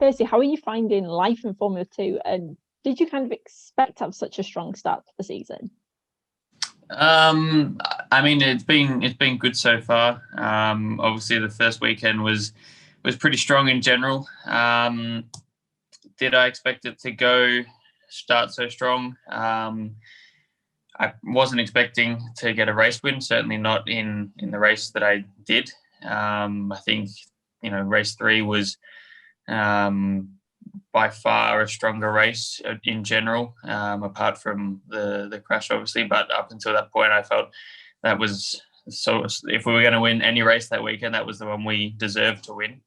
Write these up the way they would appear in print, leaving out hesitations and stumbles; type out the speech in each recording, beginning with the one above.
firstly, how are you finding life in Formula 2? And did you kind of expect to have such a strong start to the season? I mean, it's been good so far. Obviously, the first weekend was pretty strong in general. Did I expect it to start so strong? I wasn't expecting to get a race win. Certainly not in the race that I did. I think race 3 was by far a stronger race in general, apart from the crash, obviously. But up until that point, I felt that was so. If we were going to win any race that weekend, that was the one we deserved to win.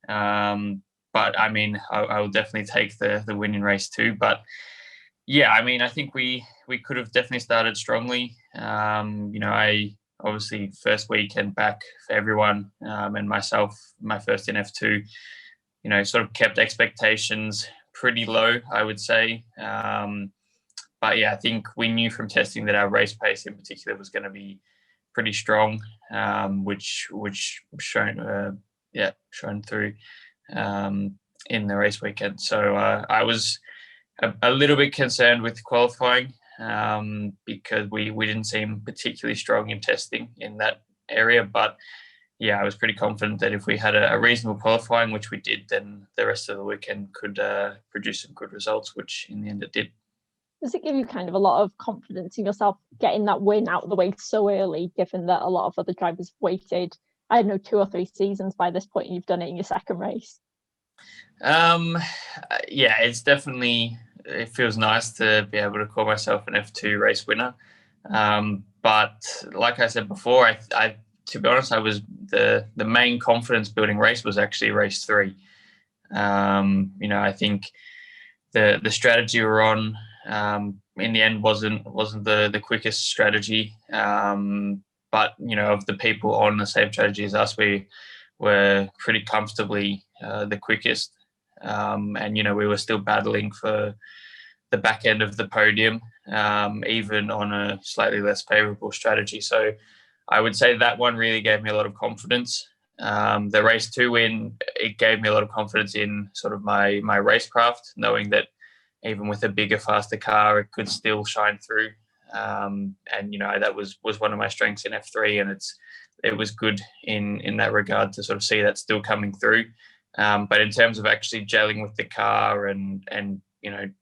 But I mean, I will definitely take the win in race 2. But yeah, I mean, I think we could have definitely started strongly. I obviously first weekend back for everyone, and myself, my first in F2. Sort of kept expectations pretty low, I would say. But yeah, I think we knew from testing that our race pace in particular was going to be pretty strong, which shown through in the race weekend. So I was a little bit concerned with qualifying because we didn't seem particularly strong in testing in that area, but yeah, I was pretty confident that if we had a reasonable qualifying, which we did, then the rest of the weekend could produce some good results, which in the end it did. Does it give you kind of a lot of confidence in yourself getting that win out of the way so early, given that a lot of other drivers waited, I don't know, 2 or 3 seasons by this point, and you've done it in your second race? Yeah, it feels nice to be able to call myself an F2 race winner. But like I said before, I to be honest, I was the main confidence building race was actually race 3. I think the strategy we're on in the end wasn't the quickest strategy. But of the people on the same strategy as us, we were pretty comfortably the quickest. And we were still battling for the back end of the podium, even on a slightly less favourable strategy. So I would say that one really gave me a lot of confidence. The race 2 win, it gave me a lot of confidence in sort of my racecraft, knowing that even with a bigger, faster car, it could still shine through. And that was one of my strengths in F3, and it was good in that regard to sort of see that still coming through. But in terms of actually gelling with the car and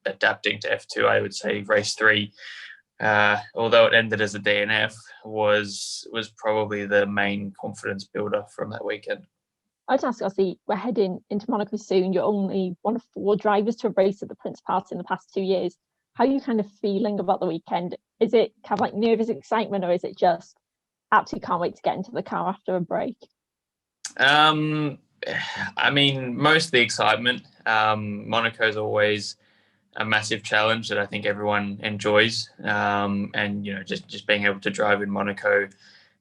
adapting to F2, I would say race 3, although it ended as a DNF, was probably the main confidence builder from that weekend. I'd ask, obviously, we're heading into Monaco soon. You're only one of 4 drivers to have raced at the Principality in the past 2 years. How are you kind of feeling about the weekend? Is it kind of like nervous excitement, or is it just absolutely can't wait to get into the car after a break? I mean, mostly excitement. Monaco is always a massive challenge that I think everyone enjoys. And just being able to drive in Monaco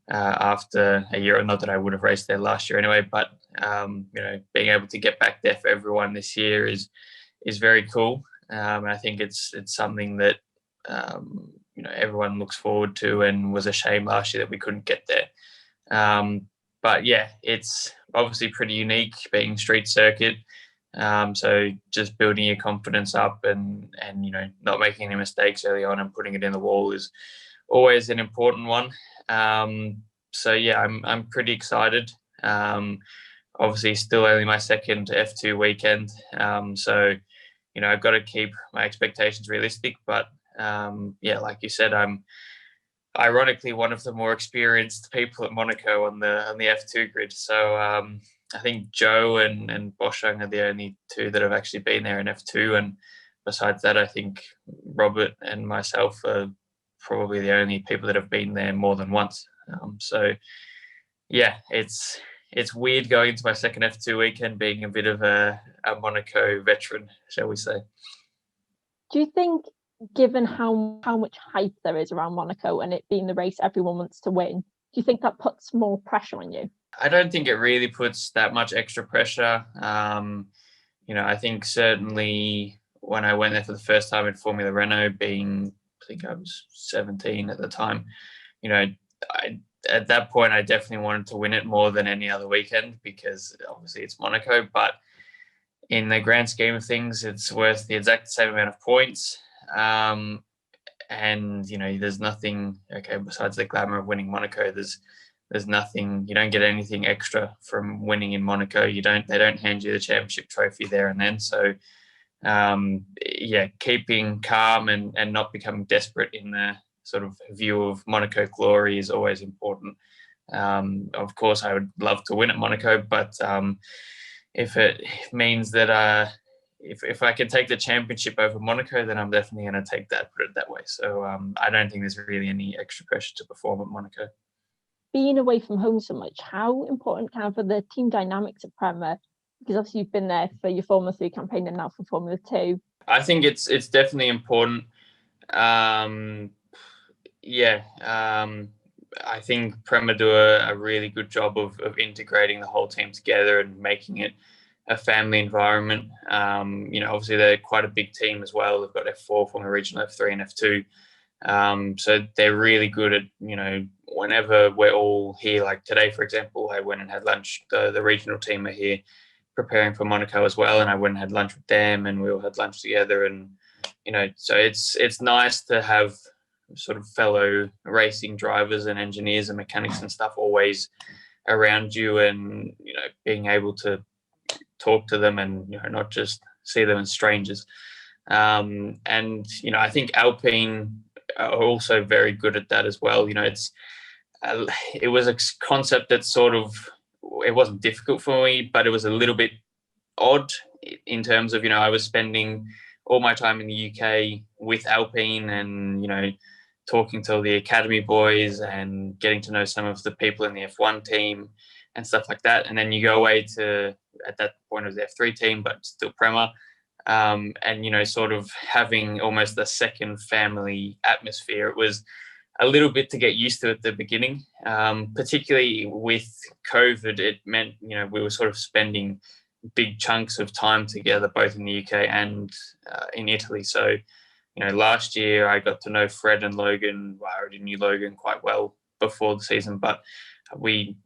after a year, not that I would have raced there last year anyway, but being able to get back there for everyone this year is very cool. And I think it's something that everyone looks forward to, and was a shame last year that we couldn't get there. But yeah, it's obviously pretty unique being street circuit. So just building your confidence up and not making any mistakes early on and putting it in the wall is always an important one. So yeah, I'm pretty excited. Obviously still only my second F2 weekend. So I've got to keep my expectations realistic, but yeah, like you said, I'm ironically one of the more experienced people at Monaco on the F2 grid. So I think Joe and Boschung are the only 2 that have actually been there in F2. And besides that, I think Robert and myself are probably the only people that have been there more than once. So yeah, it's weird going into my second F2 weekend being a bit of a Monaco veteran, shall we say. Do you think, given how much hype there is around Monaco and it being the race everyone wants to win, do you think that puts more pressure on you? I don't think it really puts that much extra pressure. I think certainly when I went there for the first time in Formula Renault, I think I was 17 at the time, at that point, I definitely wanted to win it more than any other weekend, because obviously it's Monaco. But in the grand scheme of things, it's worth the exact same amount of points. And there's nothing besides the glamour of winning Monaco. There's nothing. You don't get anything extra from winning in Monaco. They don't hand you the championship trophy there and then. So keeping calm and not becoming desperate in the sort of view of Monaco glory is always important. Of course, I would love to win at Monaco, but if it means that if I can take the championship over Monaco, then I'm definitely going to take that, put it that way. So I don't think there's really any extra pressure to perform at Monaco. Being away from home so much, how important kind of are the team dynamics at Prema? Because obviously you've been there for your Formula 3 campaign and now for Formula 2. I think it's definitely important. I think Prema do a really good job of integrating the whole team together and making it a family environment. Obviously they're quite a big team as well. They've got F4, Formula Regional, F3 and F2. So they're really good at, whenever we're all here, like today, for example, I went and had lunch. The regional team are here preparing for Monaco as well. And I went and had lunch with them and we all had lunch together. And, so it's nice to have sort of fellow racing drivers and engineers and mechanics and stuff always around you and, being able to talk to them and, not just see them as strangers. I think Alpine are also very good at that as well. It was a concept that sort of, it wasn't difficult for me, but it was a little bit odd in terms of, I was spending all my time in the UK with Alpine and, talking to all the academy boys and getting to know some of the people in the F1 team and stuff like that. And then you go away to, at that point it was the F3 team, but still Prema. And, sort of having almost a second family atmosphere. It was a little bit to get used to at the beginning, particularly with COVID. It meant, we were sort of spending big chunks of time together, both in the UK and in Italy. So, last year I got to know Fred and Logan. Well, I already knew Logan quite well before the season, but we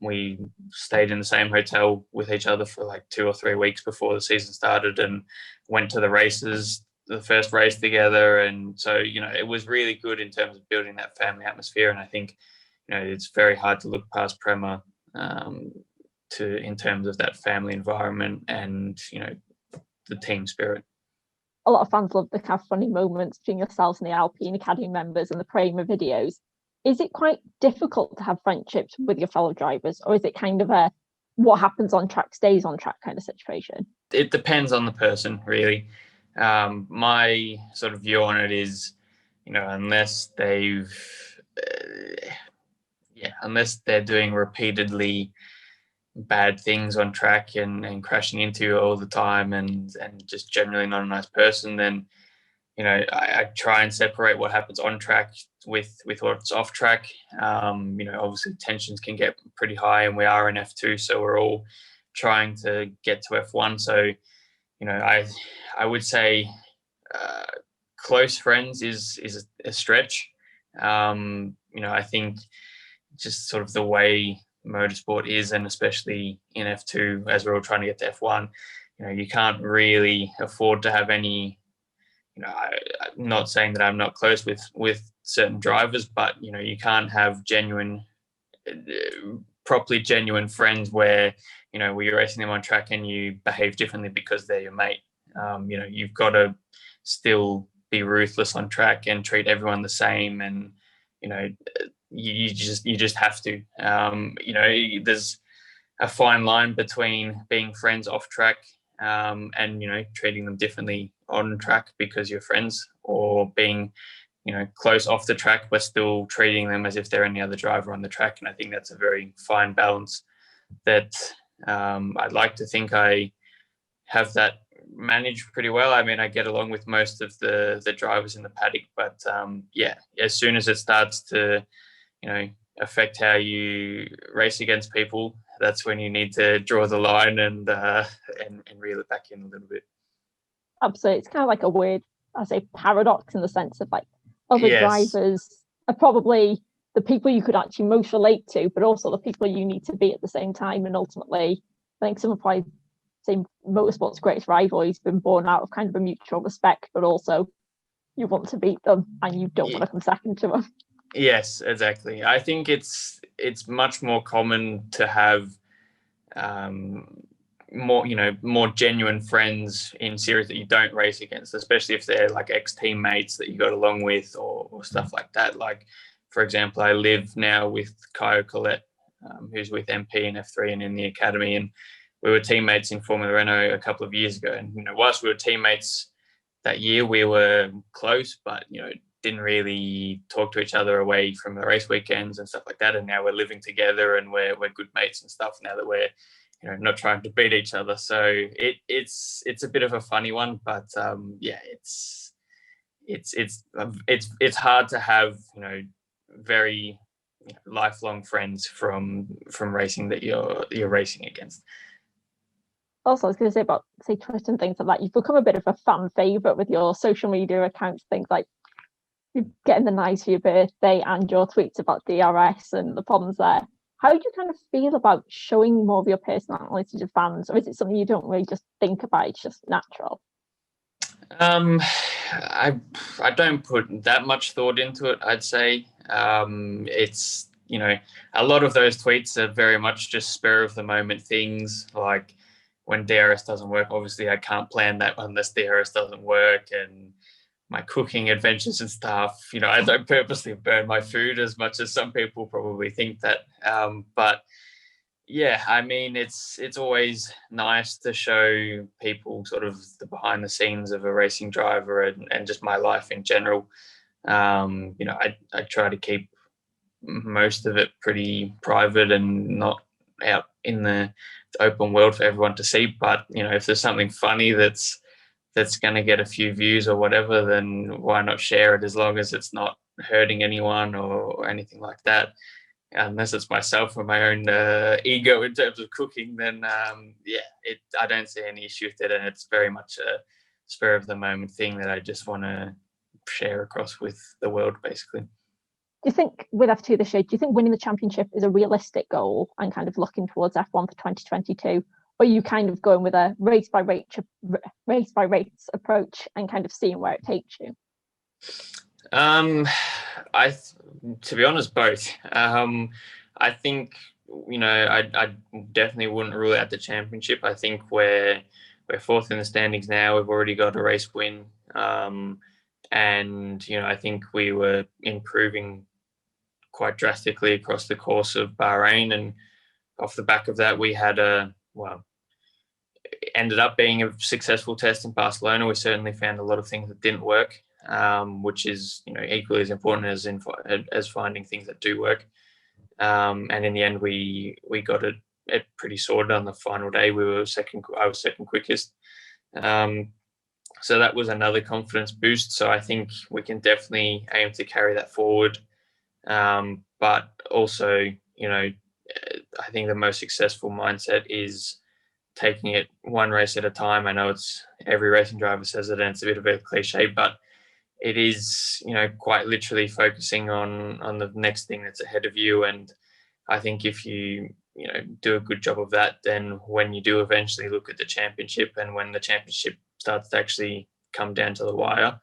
stayed in the same hotel with each other for like 2 or 3 weeks before the season started and went to the races, the first race together. And so, it was really good in terms of building that family atmosphere. And I think, it's very hard to look past Prema in terms of that family environment and, the team spirit. A lot of fans love the kind of funny moments between yourselves and the Alpine Academy members and the Prema videos. Is it quite difficult to have friendships with your fellow drivers, or is it kind of a what happens on track stays on track kind of situation? It depends on the person, really. My sort of view on it is, unless they're doing repeatedly bad things on track and crashing into you all the time and just generally not a nice person, then I try and separate what happens on track with what's off track. Obviously tensions can get pretty high and we are in F2, so we're all trying to get to F1. So I would say close friends is a stretch. I think just sort of the way motorsport is, and especially in F2 as we're all trying to get to F1, you can't really afford to have any, I'm not saying that I'm not close with certain drivers, but you can't have properly genuine friends where where you're racing them on track and you behave differently because they're your mate. You've got to still be ruthless on track and treat everyone the same, and you just have to. There's a fine line between being friends off track and treating them differently on track because you're friends, or being close off the track but still treating them as if they're any other driver on the track. And I think that's a very fine balance that I'd like to think I have that managed pretty well. I mean, I get along with most of the drivers in the paddock, but as soon as it starts to affect how you race against people, that's when you need to draw the line and reel it back in a little bit. Absolutely. It's kind of like a weird, I say, paradox in the sense of like other drivers are probably the people you could actually most relate to, but also the people you need to be at the same time. And ultimately, I think some of why say motorsport's greatest rivalry's been born out of kind of a mutual respect, but also you want to beat them and you don't want to come second to them. Yes, exactly. I think it's much more common to have more genuine friends in series that you don't race against, especially if they're like ex-teammates that you got along with or stuff like that. Like, for example, I live now with Kyle Collette, who's with MP and F3 and in the academy, and we were teammates in Formula Renault a couple of years ago. And whilst we were teammates that year, we were close, but didn't really talk to each other away from the race weekends and stuff like that. And now we're living together and we're good mates and stuff now that we're not trying to beat each other. So it's a bit of a funny one, but it's hard to have very lifelong friends from racing that you're racing against. Also, I was going to say about Twitter and things like that, you've become a bit of a fan favourite with your social media accounts, things like you getting the nice for your birthday and your tweets about DRS and the problems there. How do you kind of feel about showing more of your personality to fans, or is it something you don't really just think about? It's just natural. I don't put that much thought into it, I'd say. It's a lot of those tweets are very much just spur of the moment things. Like when DRS doesn't work, obviously I can't plan that unless DRS doesn't work, and my cooking adventures and stuff. I don't purposely burn my food as much as some people probably think that. But yeah, I mean, it's always nice to show people sort of the behind the scenes of a racing driver and just my life in general. I try to keep most of it pretty private and not out in the open world for everyone to see. But if there's something funny that's going to get a few views or whatever, then why not share it, as long as it's not hurting anyone or anything like that. Unless it's myself or my own ego in terms of cooking, then I don't see any issue with it, and it's very much a spur of the moment thing that I just want to share across with the world, basically. Do you think with F2 this year, do you think winning the championship is a realistic goal and kind of looking towards F1 for 2022? Or are you kind of going with a race by race approach and kind of seeing where it takes you? To be honest, both. I think I definitely wouldn't rule out the championship. I think we're fourth in the standings now. We've already got a race win, and I think we were improving quite drastically across the course of Bahrain, and off the back of that, we had ended up being a successful test in Barcelona. We certainly found a lot of things that didn't work, which is equally as important as finding things that do work. And in the end, we got it pretty sorted on the final day. I was second quickest. So that was another confidence boost. So I think we can definitely aim to carry that forward. But also, I think the most successful mindset is taking it one race at a time. I know every racing driver says it, and it's a bit of a cliche, but it is, quite literally focusing on the next thing that's ahead of you. And I think if you, do a good job of that, then when you do eventually look at the championship, and when the championship starts to actually come down to the wire,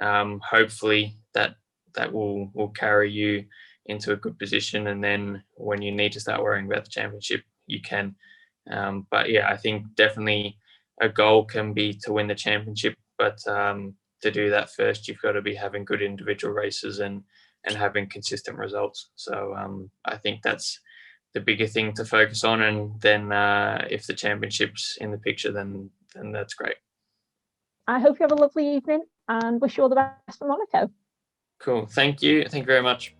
hopefully that will carry you into a good position. And then when you need to start worrying about the championship, you can. But yeah, I think definitely a goal can be to win the championship, but to do that first, you've got to be having good individual races and having consistent results. So I think that's the bigger thing to focus on. And then if the championship's in the picture, then that's great. I hope you have a lovely evening and wish you all the best for Monaco. Cool. Thank you. Thank you very much.